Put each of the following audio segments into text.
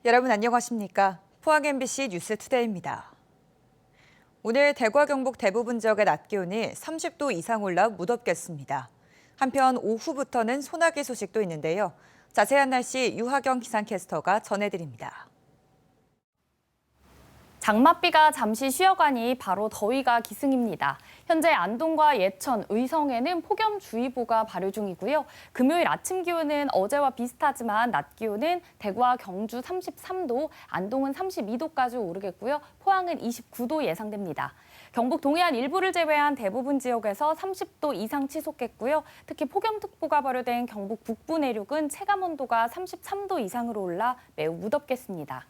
여러분 안녕하십니까? 포항 MBC 뉴스투데이입니다. 오늘 대구와 경북 대부분 지역의 낮 기온이 30도 이상 올라 무덥겠습니다. 한편 오후부터는 소나기 소식도 있는데요. 자세한 날씨 유하경 기상캐스터가 전해드립니다. 장맛비가 잠시 쉬어가니 바로 더위가 기승입니다. 현재 안동과 예천, 의성에는 폭염주의보가 발효 중이고요. 금요일 아침 기온은 어제와 비슷하지만 낮 기온은 대구와 경주 33도, 안동은 32도까지 오르겠고요. 포항은 29도 예상됩니다. 경북 동해안 일부를 제외한 대부분 지역에서 30도 이상 치솟겠고요. 특히 폭염특보가 발효된 경북 북부 내륙은 체감온도가 33도 이상으로 올라 매우 무덥겠습니다.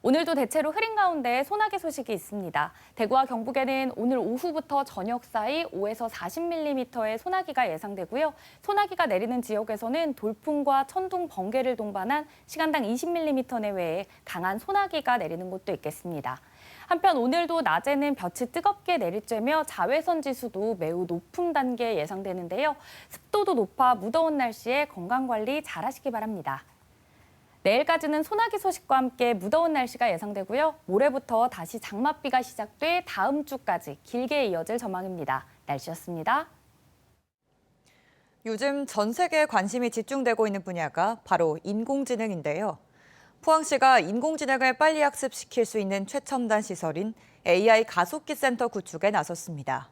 오늘도 대체로 흐린 가운데 소나기 소식이 있습니다. 대구와 경북에는 오늘 오후부터 저녁 사이 5에서 40mm의 소나기가 예상되고요. 소나기가 내리는 지역에서는 돌풍과 천둥, 번개를 동반한 시간당 20mm 내외의 강한 소나기가 내리는 곳도 있겠습니다. 한편 오늘도 낮에는 볕이 뜨겁게 내리쬐며 자외선 지수도 매우 높은 단계에 예상되는데요. 습도도 높아 무더운 날씨에 건강관리 잘하시기 바랍니다. 내일까지는 소나기 소식과 함께 무더운 날씨가 예상되고요. 모레부터 다시 장맛비가 시작돼 다음 주까지 길게 이어질 전망입니다. 날씨였습니다. 요즘 전 세계에 관심이 집중되고 있는 분야가 바로 인공지능인데요. 포항시가 인공지능을 빨리 학습시킬 수 있는 최첨단 시설인 AI 가속기 센터 구축에 나섰습니다.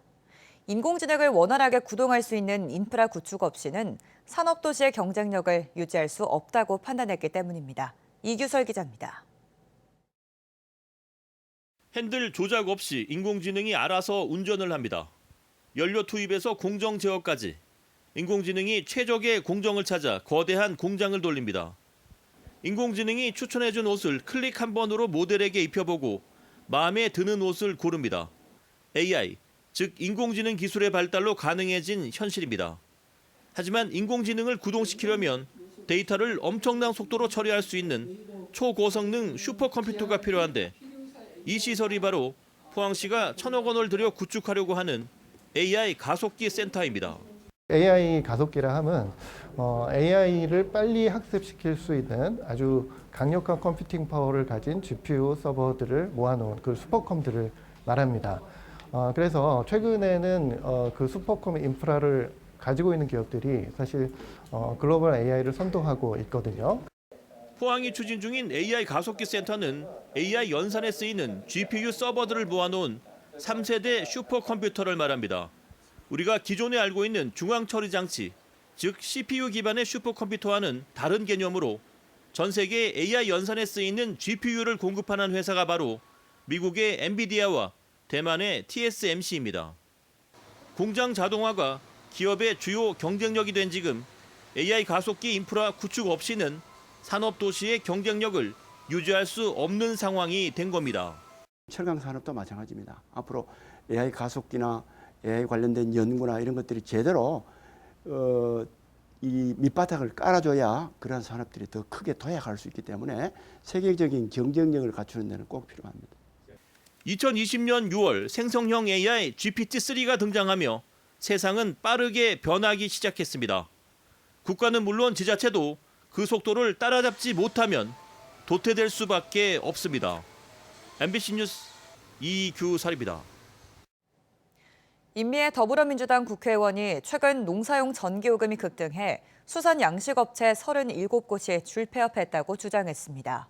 인공지능을 원활하게 구동할 수 있는 인프라 구축 없이는 산업도시의 경쟁력을 유지할 수 없다고 판단했기 때문입니다. 이규설 기자입니다. 핸들 조작 없이 인공지능이 알아서 운전을 합니다. 연료 투입에서 공정 제어까지 인공지능이 최적의 공정을 찾아 거대한 공장을 돌립니다. 인공지능이 추천해준 옷을 클릭 한 번으로 모델에게 입혀보고 마음에 드는 옷을 고릅니다. AI, 즉 인공지능 기술의 발달로 가능해진 현실입니다. 하지만 인공지능을 구동시키려면 데이터를 엄청난 속도로 처리할 수 있는 초고성능 슈퍼컴퓨터가 필요한데 이 시설이 바로 포항시가 1,000억 원을 들여 구축하려고 하는 AI 가속기 센터입니다. AI 가속기라 함은 AI를 빨리 학습시킬 수 있는 아주 강력한 컴퓨팅 파워를 가진 GPU 서버들을 모아놓은 그 슈퍼컴들을 말합니다. 그래서 최근에는 그 슈퍼컴 인프라를 가지고 있는 기업들이 사실 글로벌 AI를 선도하고 있거든요. 포항이 추진 중인 AI 가속기 센터는 AI 연산에 쓰이는 GPU 서버들을 모아놓은 3세대 슈퍼컴퓨터를 말합니다. 우리가 기존에 알고 있는 중앙처리장치, 즉 CPU 기반의 슈퍼컴퓨터와는 다른 개념으로 전 세계 AI 연산에 쓰이는 GPU를 공급하는 회사가 바로 미국의 엔비디아와 대만의 TSMC입니다. 공장 자동화가 기업의 주요 경쟁력이 된 지금 AI 가속기 인프라 구축 없이는 산업도시의 경쟁력을 유지할 수 없는 상황이 된 겁니다. 철강 산업도 마찬가지입니다. 앞으로 AI 가속기나 AI 관련된 연구나 이런 것들이 제대로 이 밑바닥을 깔아줘야 그런 산업들이 더 크게 도약할 수 있기 때문에 세계적인 경쟁력을 갖추는 데는 꼭 필요합니다. 2020년 6월 생성형 AI GPT-3가 등장하며 세상은 빠르게 변하기 시작했습니다. 국가는 물론 지자체도 그 속도를 따라잡지 못하면 도태될 수밖에 없습니다. MBC 뉴스 이규설입니다. 임미애 더불어민주당 국회의원이 최근 농사용 전기요금이 급등해 수산 양식업체 37곳이 줄폐업했다고 주장했습니다.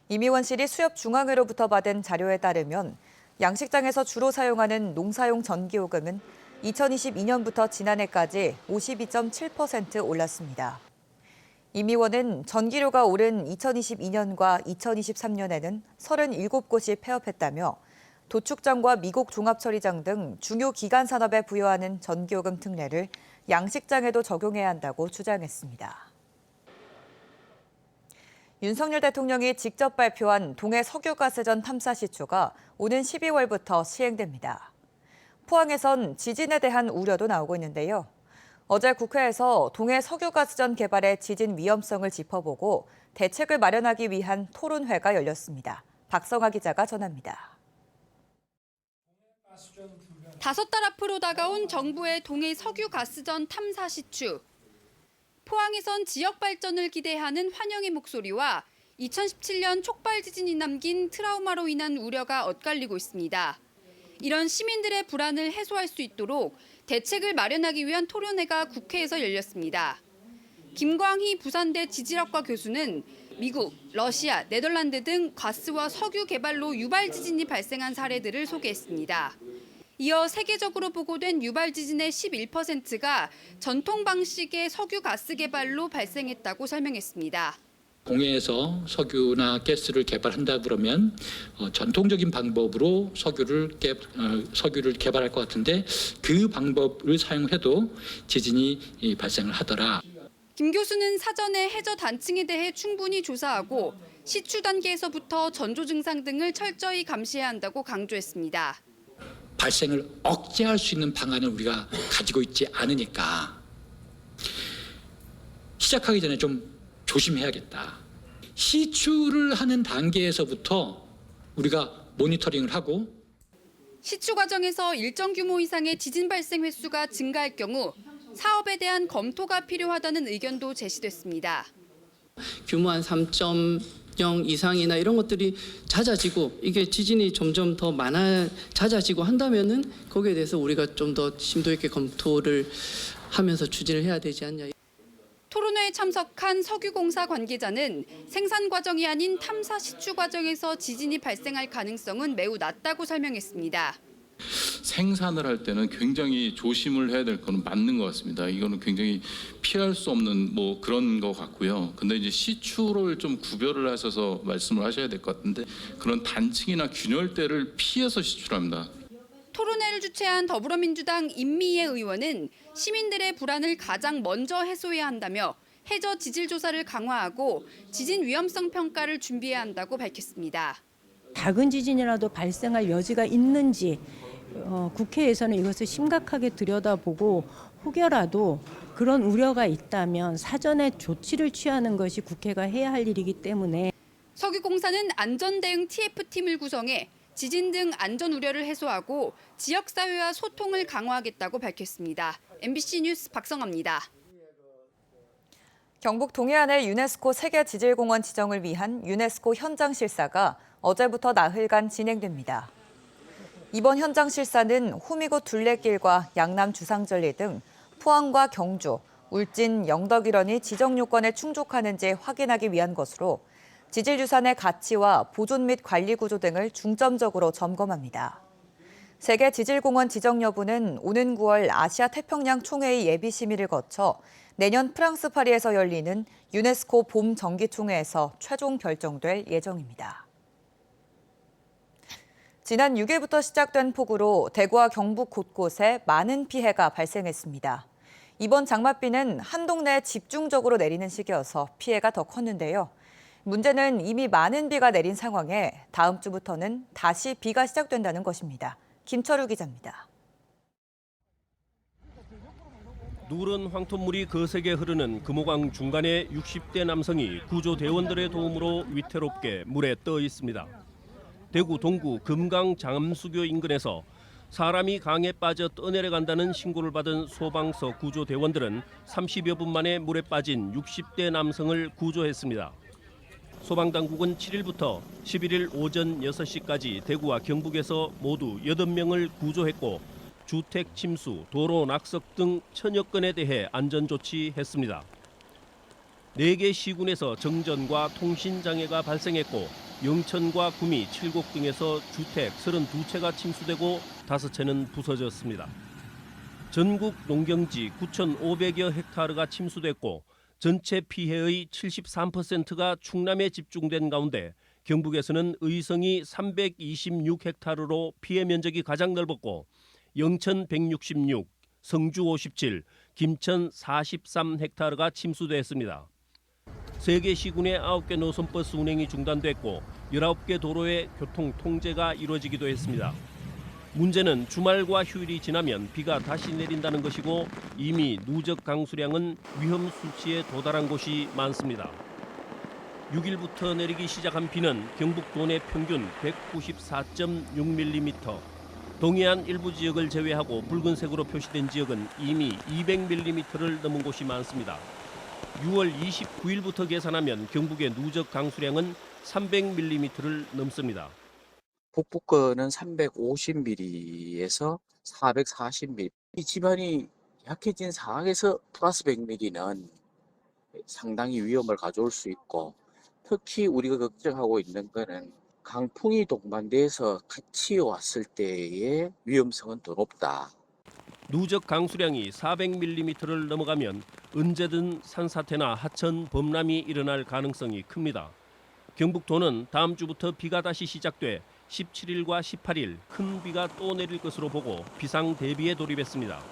임 의원실이 수협중앙회로부터 받은 자료에 따르면 양식장에서 주로 사용하는 농사용 전기요금은 2022년부터 지난해까지 52.7% 올랐습니다. 임 의원은 전기료가 오른 2022년과 2023년에는 37곳이 폐업했다며 도축장과 미국 종합처리장 등 중요 기간 산업에 부여하는 전기요금 특례를 양식장에도 적용해야 한다고 주장했습니다. 윤석열 대통령이 직접 발표한 동해 석유가스전 탐사 시초가 오는 12월부터 시행됩니다. 포항에선 지진에 대한 우려도 나오고 있는데요. 어제 국회에서 동해 석유가스전 개발의 지진 위험성을 짚어보고 대책을 마련하기 위한 토론회가 열렸습니다. 박성아 기자가 전합니다. 5달 앞으로 다가온 정부의 동해 석유가스전 탐사 시추. 포항에선 지역 발전을 기대하는 환영의 목소리와 2017년 촉발 지진이 남긴 트라우마로 인한 우려가 엇갈리고 있습니다. 이런 시민들의 불안을 해소할 수 있도록 대책을 마련하기 위한 토론회가 국회에서 열렸습니다. 김광희 부산대 지질학과 교수는 미국, 러시아, 네덜란드 등 가스와 석유 개발로 유발 지진이 발생한 사례들을 소개했습니다. 이어 세계적으로 보고된 유발 지진의 11%가 전통 방식의 석유 가스 개발로 발생했다고 설명했습니다. 공해에서 석유나 가스를 개발한다 그러면 전통적인 방법으로 석유를 개발할 것 같은데 그 방법을 사용해도 지진이 발생을 하더라. 김 교수는 사전에 해저 단층에 대해 충분히 조사하고 시추 단계에서부터 전조 증상 등을 철저히 감시해야 한다고 강조했습니다. 발생을 억제할 수 있는 방안을 우리가 가지고 있지 않으니까 시작하기 전에 좀 조심해야겠다. 시추를 하는 단계에서부터 우리가 모니터링을 하고 시추 과정에서 일정 규모 이상의 지진 발생 횟수가 증가할 경우 사업에 대한 검토가 필요하다는 의견도 제시됐습니다. 규모 한 3.0 이상이나 이런 것들이 잦아지고 이게 지진이 점점 더 잦아지고 한다면은 거기에 대해서 우리가 좀 더 심도 있게 검토를 하면서 추진을 해야 되지 않냐. 토론회에 참석한 석유공사 관계자는 생산 과정이 아닌 탐사 시추 과정에서 지진이 발생할 가능성은 매우 낮다고 설명했습니다. 생산을 할 때는 굉장히 조심을 해야 될 거는 맞는 것 같습니다. 이거는 굉장히 피할 수 없는 그런 것 같고요. 근데 이제 시추를 좀 구별을 하셔서 말씀을 하셔야 될 것 같은데 그런 단층이나 균열대를 피해서 시추합니다. 토론회를 주최한 더불어민주당 임미애 의원은 시민들의 불안을 가장 먼저 해소해야 한다며 해저 지질 조사를 강화하고 지진 위험성 평가를 준비해야 한다고 밝혔습니다. 작은 지진이라도 발생할 여지가 있는지 국회에서는 이것을 심각하게 들여다보고 혹여라도 그런 우려가 있다면 사전에 조치를 취하는 것이 국회가 해야 할 일이기 때문에 석유공사는 안전대응 TF팀을 구성해 지진 등 안전 우려를 해소하고 지역사회와 소통을 강화하겠다고 밝혔습니다. MBC 뉴스 박성아입니다. 경북 동해안의 유네스코 세계지질공원 지정을 위한 유네스코 현장 실사가 어제부터 나흘간 진행됩니다. 이번 현장 실사는 호미곶 둘레길과 양남 주상절리 등 포항과 경주, 울진, 영덕일원이 지정 요건에 충족하는지 확인하기 위한 것으로 지질유산의 가치와 보존 및 관리 구조 등을 중점적으로 점검합니다. 세계지질공원 지정 여부는 오는 9월 아시아 태평양 총회의 예비 심의를 거쳐 내년 프랑스 파리에서 열리는 유네스코 봄 정기총회에서 최종 결정될 예정입니다. 지난 6일부터 시작된 폭우로 대구와 경북 곳곳에 많은 피해가 발생했습니다. 이번 장맛비는 한 동네에 집중적으로 내리는 시기여서 피해가 더 컸는데요. 문제는 이미 많은 비가 내린 상황에 다음 주부터는 다시 비가 시작된다는 것입니다. 김철우 기자입니다. 누런 황토물이 거세게 흐르는 금호강 중간에 60대 남성이 구조대원들의 도움으로 위태롭게 물에 떠 있습니다. 대구 동구 금강 잠수교 인근에서 사람이 강에 빠져 떠내려간다는 신고를 받은 소방서 구조대원들은 30여 분 만에 물에 빠진 60대 남성을 구조했습니다. 소방당국은 7일부터 11일 오전 6시까지 대구와 경북에서 모두 8명을 구조했고 주택 침수, 도로 낙석 등 1000여 건에 대해 안전조치했습니다. 4개 시군에서 정전과 통신장애가 발생했고 영천과 구미, 칠곡 등에서 주택 32채가 침수되고 5채는 부서졌습니다. 전국 농경지 9,500여 헥타르가 침수됐고 전체 피해의 73%가 충남에 집중된 가운데 경북에서는 의성이 326헥타르로 피해 면적이 가장 넓었고 영천 166, 성주 57, 김천 43헥타르가 침수됐습니다. 3개 시군의 9개 노선버스 운행이 중단됐고 19개 도로의 교통 통제가 이루어지기도 했습니다. 문제는 주말과 휴일이 지나면 비가 다시 내린다는 것이고 이미 누적 강수량은 위험 수치에 도달한 곳이 많습니다. 6일부터 내리기 시작한 비는 경북 도내 평균 194.6mm, 동해안 일부 지역을 제외하고 붉은색으로 표시된 지역은 이미 200mm를 넘은 곳이 많습니다. 6월 29일부터 계산하면 경북의 누적 강수량은 300mm를 넘습니다. 북부권은 350mm에서 440mm. 이 지반이 약해진 상황에서 플러스 100mm는 상당히 위험을 가져올 수 있고, 특히 우리가 걱정하고 있는 거는 강풍이 동반돼서 같이 왔을 때의 위험성은 더 높다. 누적 강수량이 400mm를 넘어가면 언제든 산사태나 하천, 범람이 일어날 가능성이 큽니다. 경북도는 다음 주부터 비가 다시 시작돼 17일과 18일 큰 비가 또 내릴 것으로 보고 비상 대비에 돌입했습니다.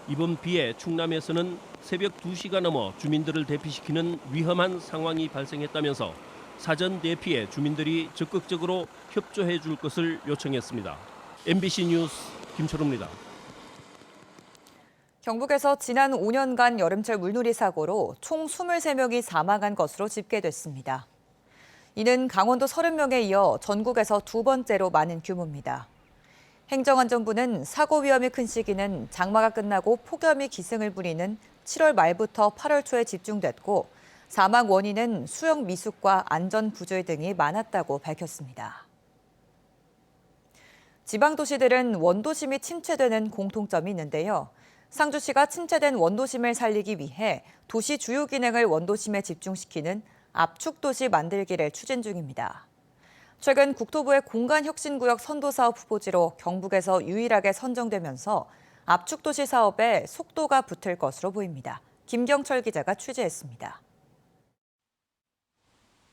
이번 비에 충남에서는 새벽 2시가 넘어 주민들을 대피시키는 위험한 상황이 발생했다면서 사전 대피에 주민들이 적극적으로 협조해 줄 것을 요청했습니다. MBC 뉴스 김철우입니다. 경북에서 지난 5년간 여름철 물놀이 사고로 총 23명이 사망한 것으로 집계됐습니다. 이는 강원도 30명에 이어 전국에서 두 번째로 많은 규모입니다. 행정안전부는 사고 위험이 큰 시기는 장마가 끝나고 폭염이 기승을 부리는 7월 말부터 8월 초에 집중됐고, 사망 원인은 수영 미숙과 안전 부조의 등이 많았다고 밝혔습니다. 지방도시들은 원도심이 침체되는 공통점이 있는데요. 상주시가 침체된 원도심을 살리기 위해 도시 주요 기능을 원도심에 집중시키는 압축도시 만들기를 추진 중입니다. 최근 국토부의 공간혁신구역 선도사업 후보지로 경북에서 유일하게 선정되면서 압축도시 사업에 속도가 붙을 것으로 보입니다. 김경철 기자가 취재했습니다.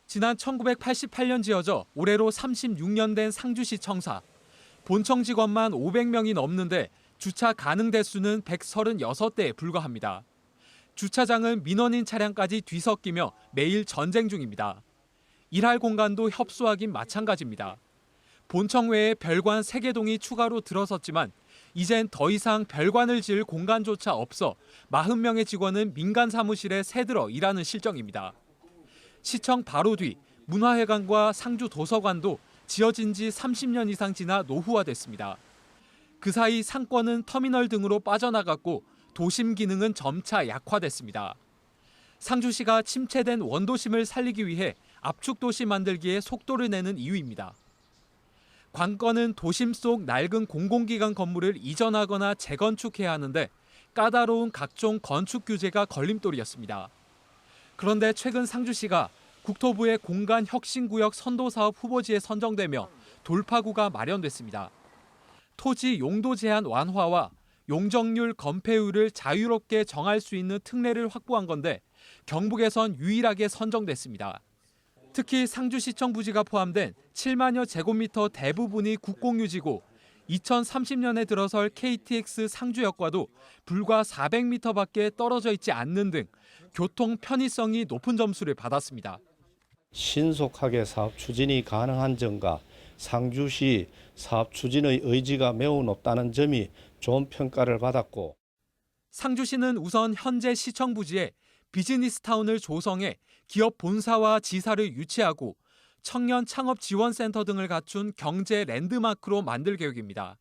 지난 1988년 지어져 올해로 36년 된 상주시 청사. 본청 직원만 500명이 넘는데 주차 가능 대수는 136대에 불과합니다. 주차장은 민원인 차량까지 뒤섞이며 매일 전쟁 중입니다. 일할 공간도 협소하긴 마찬가지입니다. 본청 외에 별관 3개동이 추가로 들어섰지만 이젠 더 이상 별관을 지을 공간조차 없어 40명의 직원은 민간 사무실에 새들어 일하는 실정입니다. 시청 바로 뒤 문화회관과 상주 도서관도 지어진 지 30년 이상 지나 노후화됐습니다. 그 사이 상권은 터미널 등으로 빠져나갔고 도심 기능은 점차 약화됐습니다. 상주시가 침체된 원도심을 살리기 위해 압축도시 만들기에 속도를 내는 이유입니다. 관건은 도심 속 낡은 공공기관 건물을 이전하거나 재건축해야 하는데 까다로운 각종 건축 규제가 걸림돌이었습니다. 그런데 최근 상주시가 국토부의 공간혁신구역 선도사업 후보지에 선정되며 돌파구가 마련됐습니다. 토지 용도 제한 완화와 용적률 건폐율을 자유롭게 정할 수 있는 특례를 확보한 건데 경북에선 유일하게 선정됐습니다. 특히 상주시청 부지가 포함된 7만여 제곱미터 대부분이 국공유지고 2030년에 들어설 KTX 상주역과도 불과 400m밖에 떨어져 있지 않는 등 교통 편의성이 높은 점수를 받았습니다. 신속하게 사업 추진이 가능한 점과 상주시 사업 추진의 의지가 매우 높다는 점이 좋은 평가를 받았고, 상주시는 우선 현재 시청 부지에 비즈니스타운을 조성해 기업 본사와 지사를 유치하고 청년 창업 지원센터 등을 갖춘 경제 랜드마크로 만들 계획입니다.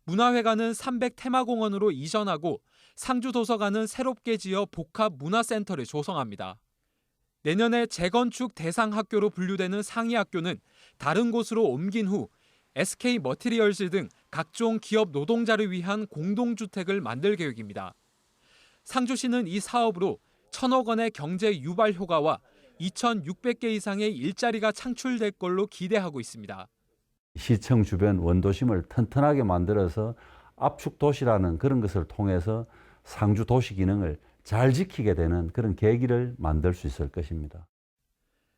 문화회관은 300테마공원으로 이전하고 상주도서관은 새롭게 지어 복합 문화센터를 조성합니다. 내년에 재건축 대상 학교로 분류되는 상위학교는 다른 곳으로 옮긴 후 SK 머티리얼즈 등 각종 기업 노동자를 위한 공동주택을 만들 계획입니다. 상주시는 이 사업으로 1,000억 원의 경제 유발 효과와 2,600개 이상의 일자리가 창출될 걸로 기대하고 있습니다. 시청 주변 원도심을 튼튼하게 만들어서 압축도시라는 그런 것을 통해서 상주 도시 기능을 잘 지키게 되는 그런 계기를 만들 수 있을 것입니다.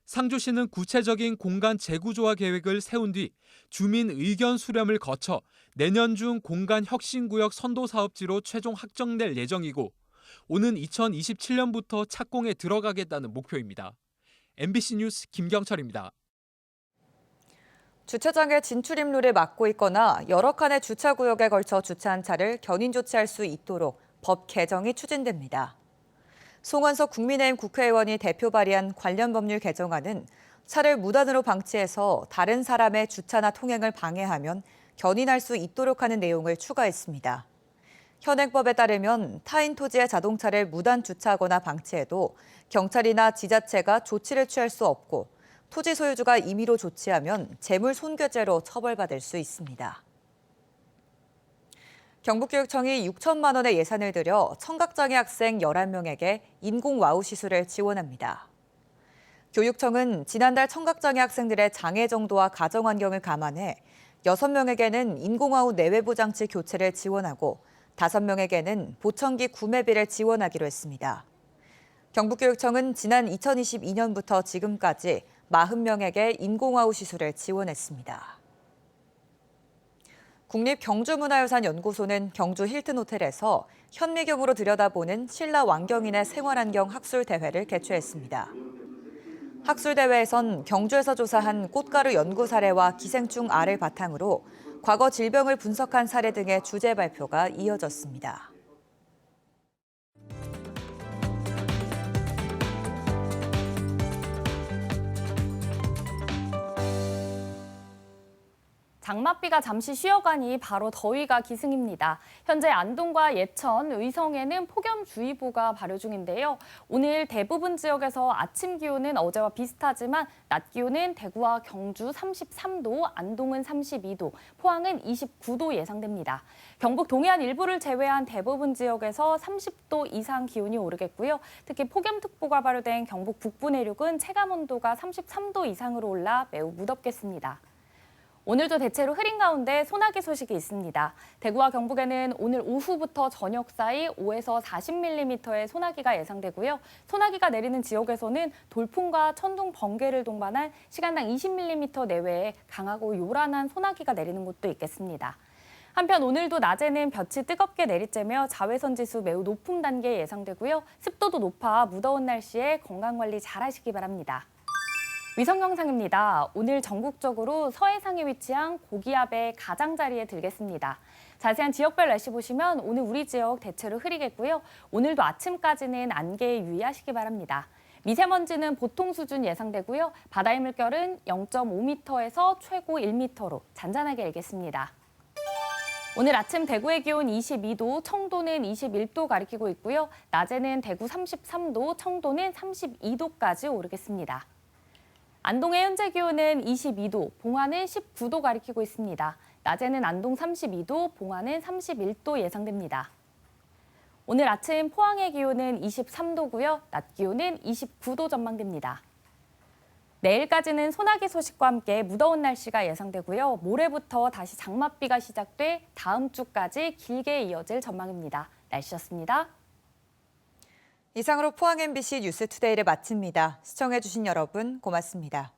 상주시는 구체적인 공간 재구조화 계획을 세운 뒤 주민 의견 수렴을 거쳐 내년 중 공간 혁신구역 선도사업지로 최종 확정될 예정이고 오는 2027년부터 착공에 들어가겠다는 목표입니다. MBC 뉴스 김경철입니다. 주차장의 진출입로를 막고 있거나 여러 칸의 주차구역에 걸쳐 주차한 차를 견인 조치할 수 있도록 법 개정이 추진됩니다. 송원석 국민의힘 국회의원이 대표 발의한 관련 법률 개정안은 차를 무단으로 방치해서 다른 사람의 주차나 통행을 방해하면 견인할 수 있도록 하는 내용을 추가했습니다. 현행법에 따르면 타인 토지에 자동차를 무단 주차하거나 방치해도 경찰이나 지자체가 조치를 취할 수 없고 토지 소유주가 임의로 조치하면 재물 손괴죄로 처벌받을 수 있습니다. 경북교육청이 6천만 원의 예산을 들여 청각장애 학생 11명에게 인공와우 시술을 지원합니다. 교육청은 지난달 청각장애 학생들의 장애 정도와 가정 환경을 감안해 6명에게는 인공와우 내외부 장치 교체를 지원하고 5명에게는 보청기 구매비를 지원하기로 했습니다. 경북교육청은 지난 2022년부터 지금까지 40명에게 인공와우 시술을 지원했습니다. 국립경주문화유산연구소는 경주 힐튼호텔에서 현미경으로 들여다보는 신라 왕경인의 생활환경 학술대회를 개최했습니다. 학술대회에선 경주에서 조사한 꽃가루 연구 사례와 기생충 알을 바탕으로 과거 질병을 분석한 사례 등의 주제 발표가 이어졌습니다. 장맛비가 잠시 쉬어가니 바로 더위가 기승입니다. 현재 안동과 예천, 의성에는 폭염주의보가 발효 중인데요. 오늘 대부분 지역에서 아침 기온은 어제와 비슷하지만 낮 기온은 대구와 경주 33도, 안동은 32도, 포항은 29도 예상됩니다. 경북 동해안 일부를 제외한 대부분 지역에서 30도 이상 기온이 오르겠고요. 특히 폭염특보가 발효된 경북 북부 내륙은 체감온도가 33도 이상으로 올라 매우 무덥겠습니다. 오늘도 대체로 흐린 가운데 소나기 소식이 있습니다. 대구와 경북에는 오늘 오후부터 저녁 사이 5에서 40mm의 소나기가 예상되고요. 소나기가 내리는 지역에서는 돌풍과 천둥, 번개를 동반한 시간당 20mm 내외의 강하고 요란한 소나기가 내리는 곳도 있겠습니다. 한편 오늘도 낮에는 볕이 뜨겁게 내리쬐며 자외선 지수 매우 높은 단계에 예상되고요. 습도도 높아 무더운 날씨에 건강관리 잘 하시기 바랍니다. 위성 영상입니다. 오늘 전국적으로 서해상에 위치한 고기압의 가장자리에 들겠습니다. 자세한 지역별 날씨 보시면 오늘 우리 지역 대체로 흐리겠고요. 오늘도 아침까지는 안개에 유의하시기 바랍니다. 미세먼지는 보통 수준 예상되고요. 바다의 물결은 0.5m에서 최고 1m로 잔잔하게 일겠습니다. 오늘 아침 대구의 기온 22도, 청도는 21도 가리키고 있고요. 낮에는 대구 33도, 청도는 32도까지 오르겠습니다. 안동의 현재 기온은 22도, 봉화는 19도 가리키고 있습니다. 낮에는 안동 32도, 봉화는 31도 예상됩니다. 오늘 아침 포항의 기온은 23도고요. 낮 기온은 29도 전망됩니다. 내일까지는 소나기 소식과 함께 무더운 날씨가 예상되고요. 모레부터 다시 장맛비가 시작돼 다음 주까지 길게 이어질 전망입니다. 날씨였습니다. 이상으로 포항 MBC 뉴스투데이를 마칩니다. 시청해주신 여러분 고맙습니다.